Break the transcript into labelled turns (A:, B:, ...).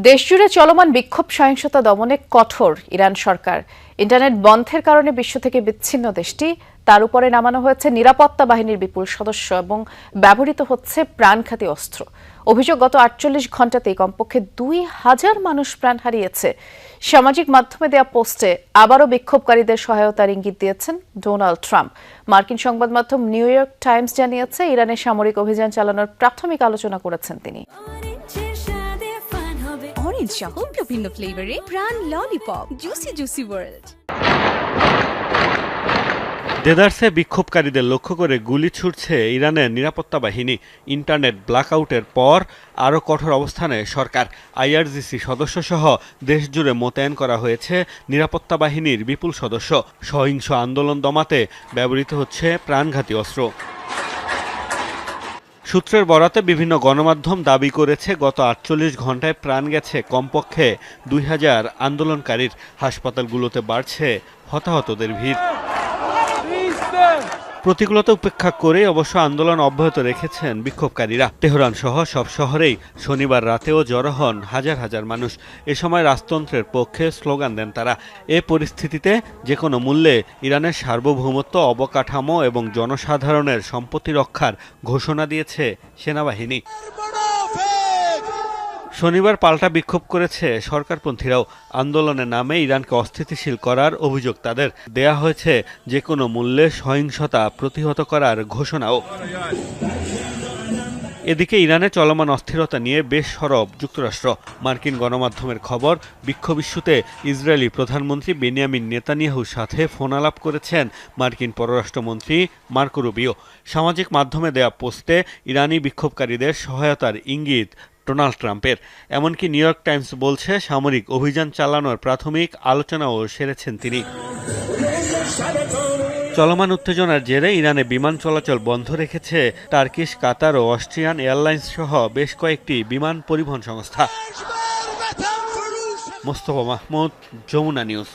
A: দেশজুড়ে চলমান বিক্ষোভ সহিংসতা দমনে কঠোর ইরান সরকার। ইন্টারনেট বন্ধের কারণে বিশ্ব থেকে বিচ্ছিন্ন দেশটি, তার উপরে নামানো হয়েছে নিরাপত্তা বাহিনীর বিপুল সদস্য এবং ব্যবহৃত হচ্ছে প্রাণঘাতী অস্ত্র। অভিযোগ, গত ৪৮ ঘণ্টাতেই কমপক্ষে ২,০০০ মানুষ প্রাণ হারিয়েছে। সামাজিক মাধ্যমে দেয়া পোস্টে আবারও বিক্ষোভকারীদের সহায়তার ইঙ্গিত দিয়েছেন ডোনাল্ড ট্রাম্প। মার্কিন সংবাদ মাধ্যম নিউ ইয়র্ক টাইমস জানিয়েছে, ইরানে সামরিক অভিযান চালানোর প্রাথমিক আলোচনা করেছেন তিনি।
B: অরেঞ্জ সহ বিভিন্ন ফ্লেভারে প্রাণ ললিপপ, জুসি জুসি ওয়ার্ল্ড।
C: দেদারসে বিক্ষোভকারীদের লক্ষ্য করে গুলি ছুড়ছে ইরানের নিরাপত্তা বাহিনী। ইন্টারনেট ব্ল্যাকআউটের পর আরও কঠোর অবস্থানে সরকার। আইআরজিসি সদস্যসহ দেশজুড়ে মোতায়েন করা হয়েছে নিরাপত্তা বাহিনীর বিপুল সদস্য। সহিংস আন্দোলন দমাতে ব্যবহৃত হচ্ছে প্রাণঘাতী অস্ত্র। সূত্রের বরাতে বিভিন্ন গণমাধ্যম দাবি করেছে, গত ৪৮ ঘণ্টায় প্রাণ গেছে কমপক্ষে ২,০০০ আন্দোলনকারীর। হাসপাতালগুলোতে বাড়ছে হতাহতদের ভিড়। প্রতিকূলতা উপেক্ষা করে অবশ্য আন্দোলন অব্যাহত রেখেছেন বিক্ষোভকারীরা। তেহরান সহ সব শহরেই শনিবার রাতেও জড়ো হন হাজার হাজার মানুষ। এ সময় রাজতন্ত্রের পক্ষে স্লোগান দেন তারা। এ পরিস্থিতিতে যে কোনো মূল্যে ইরানের সার্বভৌমত্ব, অবকাঠামো এবং জনসাধারণের সম্পত্তি রক্ষার ঘোষণা দিয়েছে সেনাবাহিনী। শনিবার পাল্টা বিক্ষোভ করেছে সরকারপন্থীরাও। আন্দোলনের নামে ইরানকে অস্থিতিশীল করার অভিযোগ তাদের। দেয়া হয়েছে যে কোনো মূল্যে সহিংসতা প্রতিহত করার ঘোষণাও। এদিকে ইরানে চলমান অস্থিরতা নিয়ে বেশ সরব যুক্তরাষ্ট্র। মার্কিন গণমাধ্যমের খবর, বিক্ষোভ ইস্যুতে ইসরায়েলি প্রধানমন্ত্রী বেনিয়ামিন নেতানিয়াহুর সাথে ফোন আলাপ করেছেন মার্কিন পররাষ্ট্রমন্ত্রী মার্কো রুবিও। সামাজিক মাধ্যমে দেয়া পোস্টে ইরানি বিক্ষোভকারীদের সহায়তার ইঙ্গিত ডোনাল্ড ট্রাম্পের। এমনকি নিউ ইয়র্ক টাইমস বলছে, সামরিক অভিযান চালানোর প্রাথমিক আলোচনাও সেরেছেন তিনি। চলমান উত্তেজনার জেরে ইরানে বিমান চলাচল বন্ধ রেখেছে টার্কিশ, কাতার ও অস্ট্রিয়ান এয়ারলাইন্স সহ বেশ কয়েকটি বিমান পরিবহন সংস্থা। মোস্তফা মাহমুদ, যমুনা নিউজ।